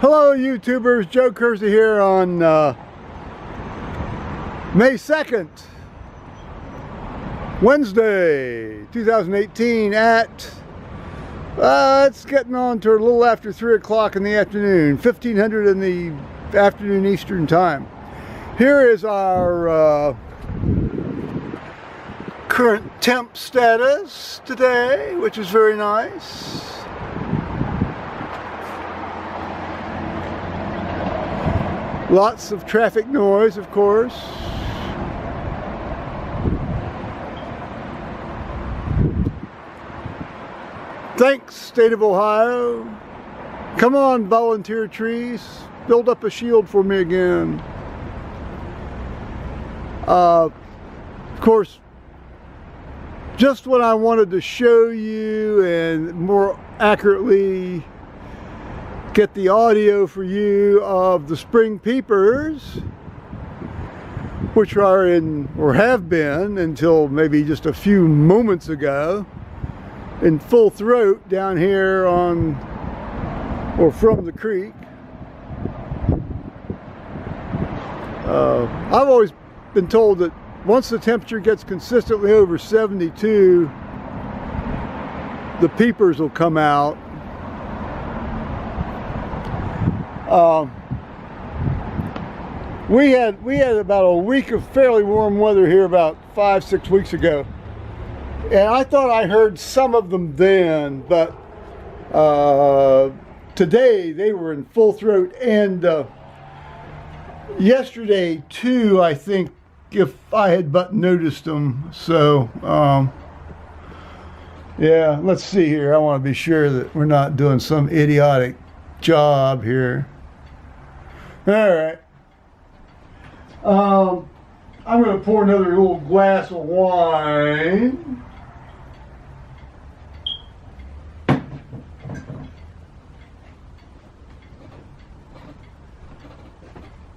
Hello YouTubers, Joe Kersey here on May 2nd, Wednesday, 2018 at, it's getting on to a little after 3 o'clock in the afternoon, 1500 in the afternoon Eastern time. Here is our current temp status today, which is very nice. Lots of traffic noise, of course. Thanks, State of Ohio. Come on, volunteer trees. Build up a shield for me again. Of course, just what I wanted to show you and more accurately get the audio for you of the spring peepers, which are in, or have been until maybe just a few moments ago, in full throat down here on or from the creek. I've always been told that once the temperature gets consistently over 72, the peepers will come out. We had about a week of fairly warm weather here about 5-6 weeks ago, and I thought I heard some of them then, but today they were in full throat, and yesterday too, I think, if I had but noticed them. So yeah, let's see here. I want to be sure that we're not doing some idiotic job here. All right. I'm going to pour another little glass of wine.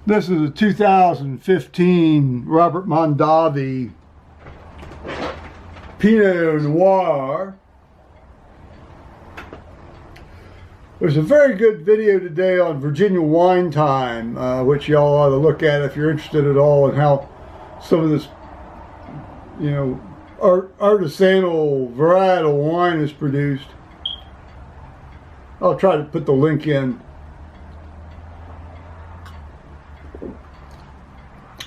This is a 2015 Robert Mondavi Pinot Noir. There's a very good video today on Virginia Wine Time, which y'all ought to look at if you're interested at all in how some of this, you know, artisanal varietal wine is produced. I'll try to put the link in.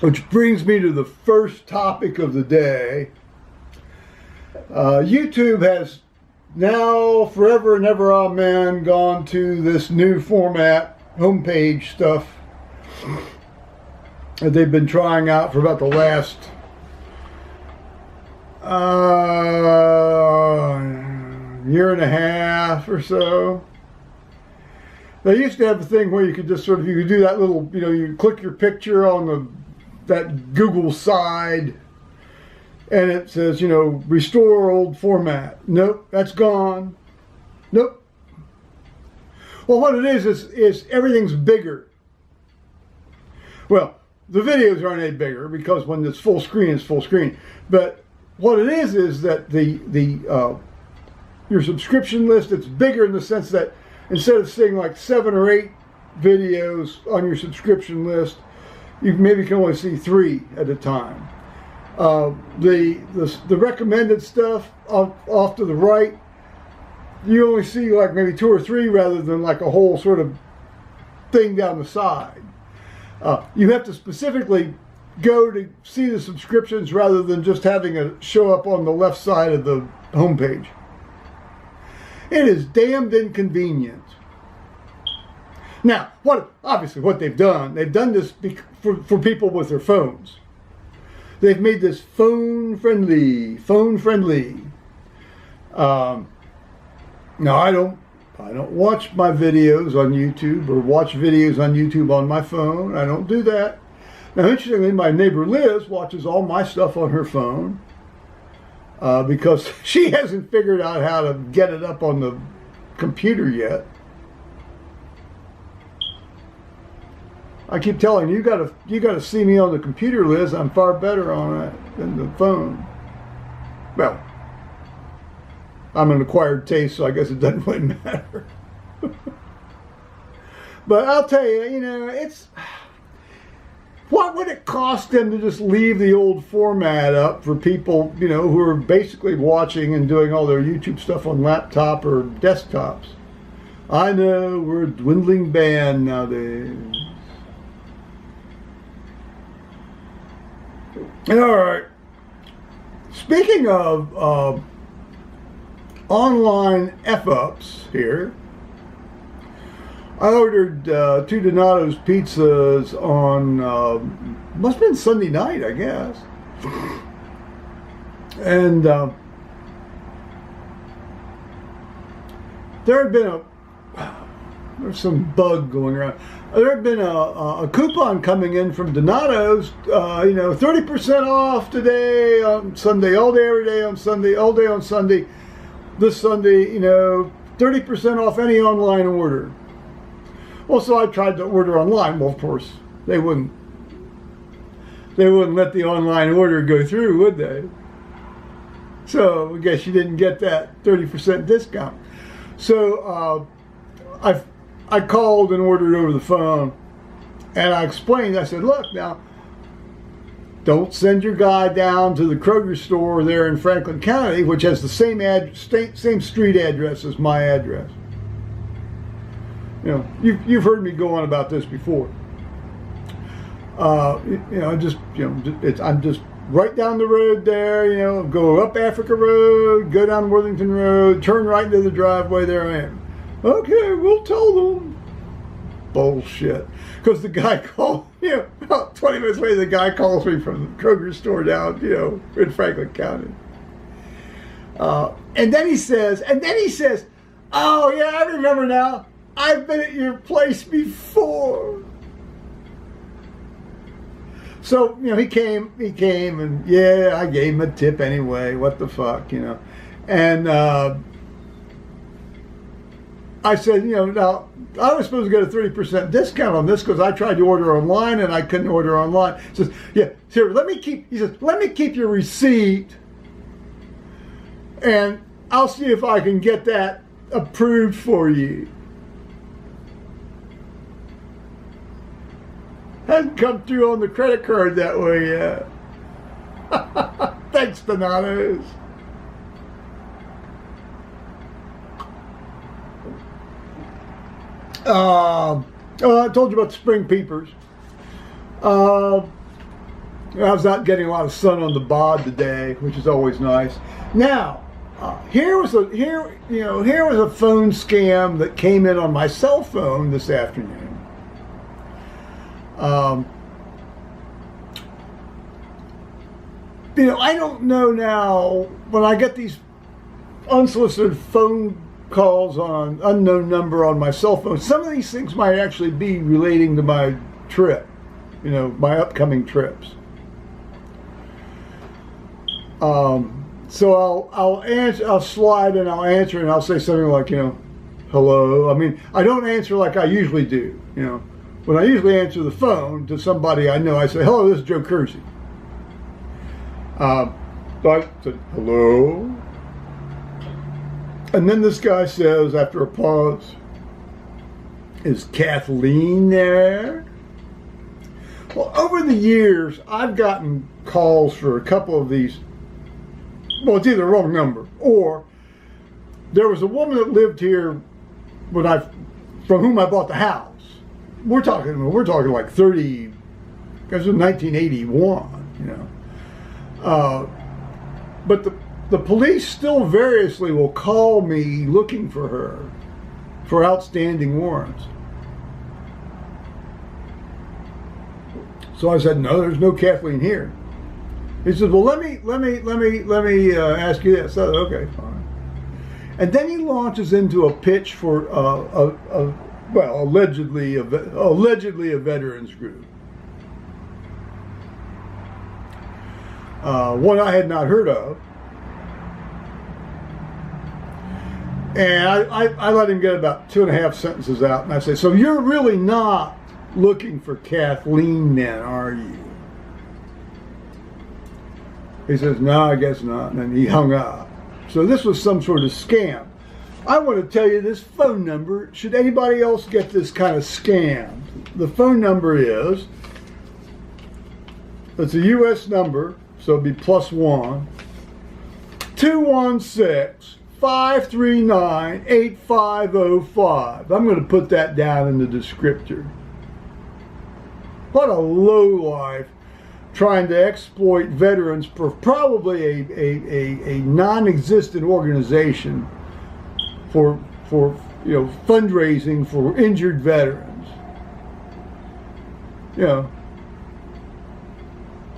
Which brings me to the first topic of the day. YouTube has now, forever and ever, amen, gone to this new format, homepage stuff that they've been trying out for about the last year and a half or so. They used to have a thing where you could just sort of, you could do that little, you know, you click your picture on that Google side, and it says, you know, restore old format. Nope, that's gone. Nope. Well, what it is everything's bigger. Well, the videos aren't any bigger because when it's full screen, it's full screen. But what it is that your subscription list, it's bigger in the sense that instead of seeing like 7 or 8 videos on your subscription list, you maybe can only see 3 at a time. The recommended stuff off to the right, you only see like maybe 2 or 3 rather than like a whole sort of thing down the side. You have to specifically go to see the subscriptions rather than just having it show up on the left side of the homepage. It is damned inconvenient. Now, obviously what they've done this for people with their phones. They've made this phone friendly. Now I don't watch my videos on YouTube or watch videos on YouTube on my phone. I don't do that. Now, interestingly, my neighbor Liz watches all my stuff on her phone because she hasn't figured out how to get it up on the computer yet. I keep telling you, you gotta see me on the computer, Liz. I'm far better on it than the phone. Well, I'm an acquired taste, so I guess it doesn't really matter. But I'll tell you, it's... What would it cost them to just leave the old format up for people, who are basically watching and doing all their YouTube stuff on laptop or desktops? I know we're a dwindling band nowadays. All right. Speaking of online F-ups here, I ordered 2 Donato's pizzas on, must have been Sunday night, I guess. And there had been there's some bug going around. There had been a coupon coming in from Donato's, 30% off today on Sunday, all day, every day on Sunday, all day on Sunday. This Sunday, 30% off any online order. Well, so I tried to order online. Well, of course, they wouldn't let the online order go through, would they? So I guess you didn't get that 30% discount. So I called and ordered over the phone, and I explained. I said, look, now, don't send your guy down to the Kroger store there in Franklin County, which has the same street address as my address. You've heard me go on about this before. I'm just right down the road there. Go up Africa Road, go down Worthington Road, turn right into the driveway. There I am. Okay, we'll tell them. Bullshit. Because the guy called. About 20 minutes later, the guy calls me from the Kroger store down, in Franklin County. And then he says, "Oh yeah, I remember now. I've been at your place before." So, he came, and yeah, I gave him a tip anyway. What the fuck, And I said, now, I was supposed to get a 30% discount on this because I tried to order online and I couldn't order online. He says, yeah, here, let me keep your receipt and I'll see if I can get that approved for you. Hasn't come through on the credit card that way yet. Thanks, Donato's. I told you about the spring peepers. I was out getting a lot of sun on the bod today, which is always nice. Now, here was a phone scam that came in on my cell phone this afternoon. I don't know now, when I get these unsolicited phone calls on an unknown number on my cell phone, some of these things might actually be relating to my trip, my upcoming trips. So I'll slide and I'll answer and I'll say something like, hello. I mean, I don't answer like I usually do, When I usually answer the phone to somebody I know, I say, hello, this is Joe Kersey. So I said, hello. And then this guy says, after a pause, is Kathleen there? Well, over the years, I've gotten calls for a couple of these. Well, it's either the wrong number, or there was a woman that lived here from whom I bought the house. We're talking like 30, because it was 1981, But the police still variously will call me looking for her for outstanding warrants. So I said, no, there's no Kathleen here. He said, well, let me ask you this. I said, okay, fine. And then he launches into a pitch for allegedly a veterans group. One I had not heard of. And I let him get about 2.5 sentences out, and I say, so you're really not looking for Kathleen then, are you? He says, no, I guess not. And then he hung up. So this was some sort of scam. I want to tell you this phone number, should anybody else get this kind of scam. The phone number is, it's a U.S. number, so it'd be +1 216-539-8505. I'm going to put that down in the descriptor. What a lowlife trying to exploit veterans for probably a non-existent organization for fundraising for injured veterans.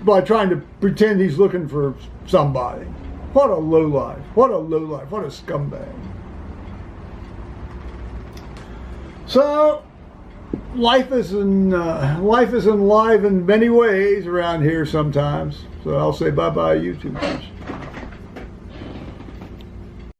By trying to pretend he's looking for somebody. What a lowlife. What a lowlife. What a scumbag. So, life isn't live in many ways around here sometimes. So I'll say bye-bye, YouTubers.